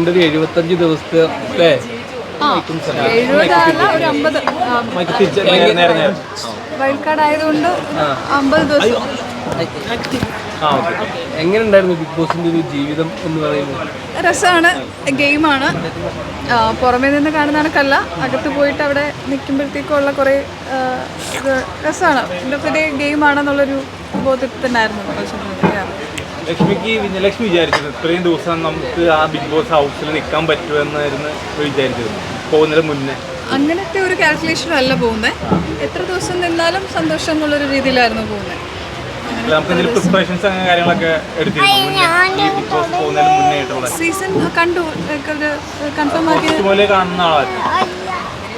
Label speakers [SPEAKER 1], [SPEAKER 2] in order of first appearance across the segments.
[SPEAKER 1] 75 ദിവസത്തെ അല്ലേ?
[SPEAKER 2] Wild card ആയതുകൊണ്ട് 50 ദിവസം.
[SPEAKER 1] എങ്ങനെ ഉണ്ടായിരുന്നു ബിഗ് ബോസിന്റെ ഒരു ജീവിതം എന്ന് പറയുന്നത്?
[SPEAKER 2] രസമാണ്, ഗെയിമാണ്. പുറമേ നിന്ന് കാണുന്ന കണക്കല്ല, അകത്ത് പോയിട്ട് അവിടെ നിൽക്കുമ്പോഴത്തേക്കുള്ള കുറേ രസമാണ്. ഇതൊക്കെ ഗെയിമാണെന്നുള്ളൊരു ബോധത്തിൽ തന്നെയായിരുന്നു.
[SPEAKER 3] ലക്ഷ്മി വിചാരിച്ചിരുന്നു ഇത്രയും ദിവസം നമുക്ക് ആ ബിഗ് ബോസ് ഹൗസിൽ നിൽക്കാൻ പറ്റുമെന്നായിരുന്നു വിചാരിച്ചിരുന്നു പോകുന്നതിന് മുന്നേ?
[SPEAKER 2] അങ്ങനത്തെ ഒരു കാൽക്കുലേഷനും അല്ല പോകുന്നത്. എത്ര ദിവസം നിന്നാലും സന്തോഷം എന്നുള്ളൊരു രീതിയിലായിരുന്നു പോകുന്നത്. സീസൺ കണ്ടു, കൺഫേം ആക്കി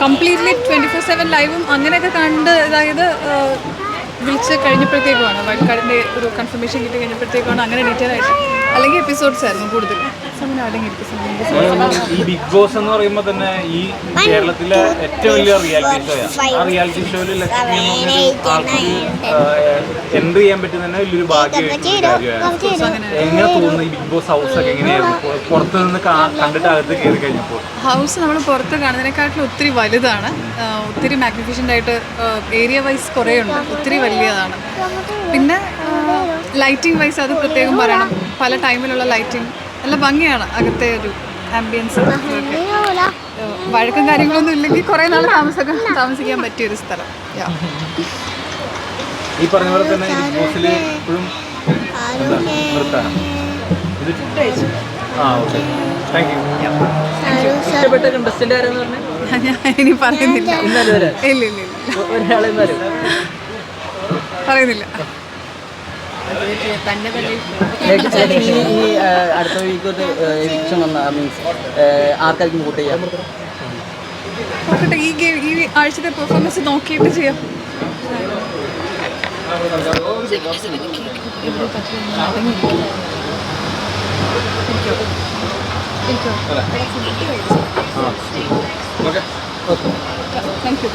[SPEAKER 2] കംപ്ലീറ്റ്ലി 24/7 ലൈവും അങ്ങനെയൊക്കെ കണ്ട്. അതായത് വിളിച്ച് കഴിഞ്ഞപ്പോഴത്തേക്കുമാണ് വൈൽഡ് കാർഡിൻ്റെ ഒരു കൺഫർമേഷൻ കിട്ടി കഴിഞ്ഞപ്പോഴത്തേക്കാണ് അങ്ങനെ ഡീറ്റെയിൽ ആയിട്ട്. അല്ലെങ്കിൽ എപ്പിസോഡ്സ് ആയിരുന്നു കൂടുതൽ.
[SPEAKER 3] ഈ ബിഗ് ബോസ് എന്ന് പറയുമ്പോൾ തന്നെ ഈ കേരളത്തിലെ ഏറ്റവും വലിയ റിയാലിറ്റി ഷോയാണ്. ആ റിയാലിറ്റി ഷോയിൽ ലക്ഷ്മി ആൾക്ക് എൻട്രി ചെയ്യാൻ പറ്റുന്ന തന്നെ വലിയൊരു ഭാഗ്യമായിട്ടുള്ള കാര്യമാണ്. എങ്ങനെ തോന്നുന്നു ഈ ബിഗ് ബോസ് ഹൗസ് ഒക്കെ എങ്ങനെയായിരുന്നു പുറത്ത് നിന്ന് കണ്ടിട്ട് അകത്ത് കയറി കഴിഞ്ഞപ്പോൾ?
[SPEAKER 2] ഹൗസ് നമ്മൾ പുറത്ത് കാണുന്നതിനെക്കാട്ടിലും ഒത്തിരി വലുതാണ്, ഒത്തിരി മാഗ്നിഫിഷ്യൻ്റ് ആയിട്ട്. ഏരിയ വൈസ് കുറേ ഉണ്ട്, ഒത്തിരി വലിയതാണ്. പിന്നെ ലൈറ്റിംഗ് വൈസ് അത് പ്രത്യേകം പറയണം. പല ടൈമിലുള്ള ലൈറ്റിംഗ് നല്ല ഭംഗിയാണ്. അകത്തെ ഒരു ആംബിയൻസ്, വഴക്കും കാര്യങ്ങളൊന്നും ഇല്ലെങ്കിൽ കുറേ നാൾ താമസിക്കാൻ പറ്റിയൊരു സ്ഥലം.
[SPEAKER 3] ഈ പറഞ്ഞ പോലെ തന്നെ ബിഗ് ബോസിൽ ഇപ്പോഴും
[SPEAKER 1] ഇഷ്ടപ്പെട്ട കണ്ടസ്റ്റന്റ് ആരെന്ന് പറഞ്ഞാൽ
[SPEAKER 2] ഞാൻ ഇനി പറയുന്നില്ല. ഇല്ല പറയുന്നില്ല.
[SPEAKER 4] അടുത്ത വീക്ക് എവിക്ഷൻ വന്ന മീൻസ് ആർക്കായിരിക്കും വോട്ട് ചെയ്യാം?
[SPEAKER 2] നോക്കട്ടെ, ഈ ആഴ്ചത്തെ പെർഫോമൻസ് നോക്കിയിട്ട് ചെയ്യാം. Thank you.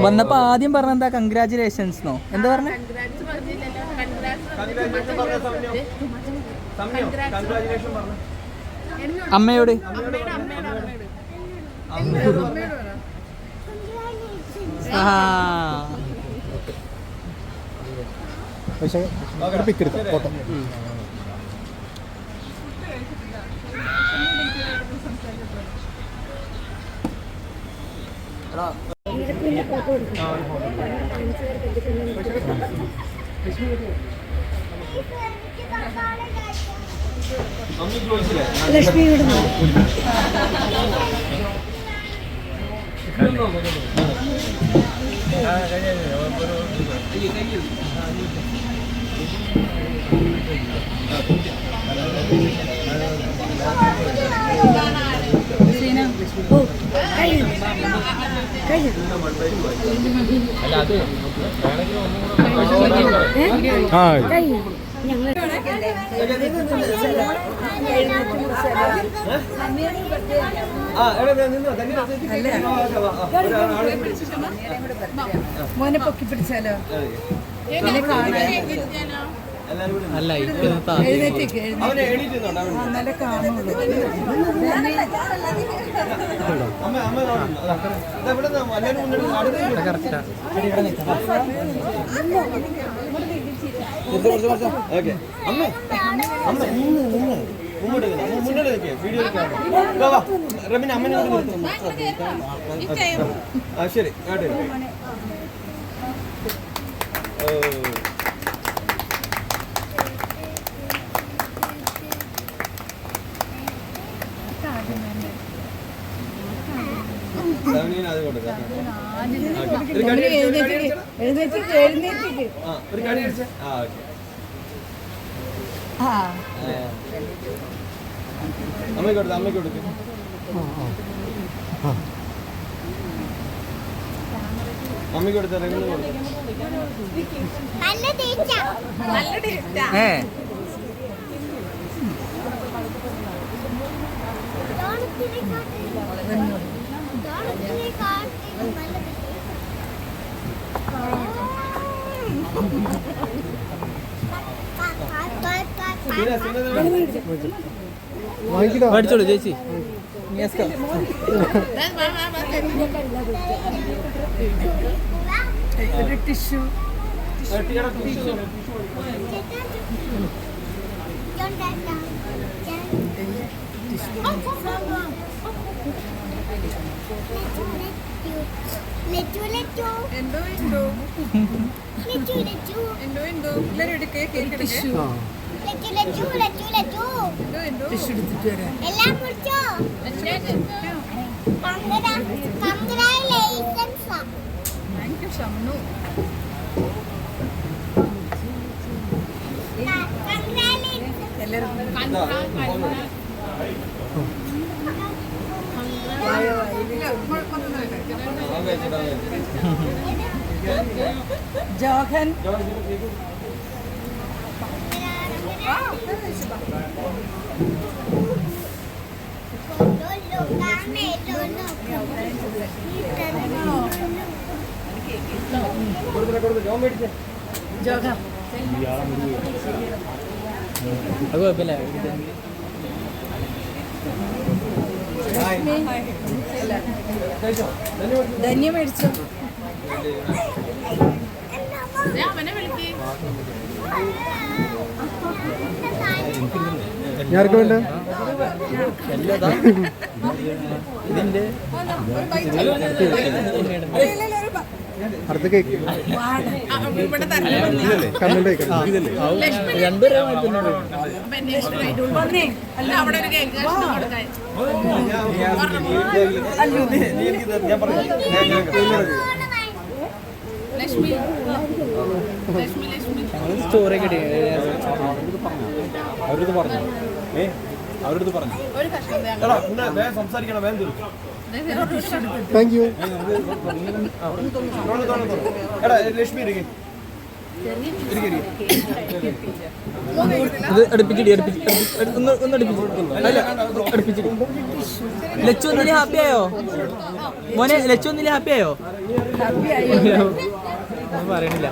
[SPEAKER 4] വന്നപ്പോ ആദ്യം പറഞ്ഞ എന്താ കൺഗ്രാറ്റുലേഷൻസ് നോ എന്താ പറഞ്ഞ? അമ്മയോട് ഫോട്ടോ.
[SPEAKER 5] ലക്ഷ്മി വിടുന്നു. മോനെ പൊക്കി പിടിച്ചാലോ?
[SPEAKER 4] അല്ല
[SPEAKER 5] എഴുന്നേറ്റേക്ക് നല്ല കാണുള്ളൂ.
[SPEAKER 3] റബിൻ അമ്മനെ ശരി. അമ്മയ്ക്ക് കൊടുത്ത്
[SPEAKER 1] മേടിച്ചോളൂ ചേച്ചി.
[SPEAKER 5] ഒരു ടിഷ്യൂ ടിഷ്യൂ എടുത്തിട്ട് വരാം. ജോഹൻ ജോഹൻ
[SPEAKER 1] അത് കുഴപ്പമില്ല.
[SPEAKER 5] ധന്യ മേടിച്ചോ.
[SPEAKER 6] ഞാർക്ക് വേണ്ട
[SPEAKER 1] ഇതിന്റെ
[SPEAKER 6] അടുത്ത കേക്ക് കണ്ണുണ്ട്
[SPEAKER 1] സ്റ്റോറി കിട്ടി.
[SPEAKER 3] അവരടുത്ത് പറഞ്ഞു അവരടുത്ത് പറഞ്ഞു സംസാരിക്കണം വേഗം തീർക്കും.
[SPEAKER 6] Thank you.
[SPEAKER 3] എടാ ലക്ഷ്മി ഇരിക്കും.
[SPEAKER 1] ഇത് അടുപ്പിച്ചിടി ഒന്ന് അടുപ്പിച്ചു. അല്ല അടുപ്പിച്ചിടി. ലച്ചു ഒന്നില് ഹാപ്പി ആയോ മോനെ? ലച്ചു ഒന്നില് ഹാപ്പി ആയോ? ഒന്നും പറയണില്ല.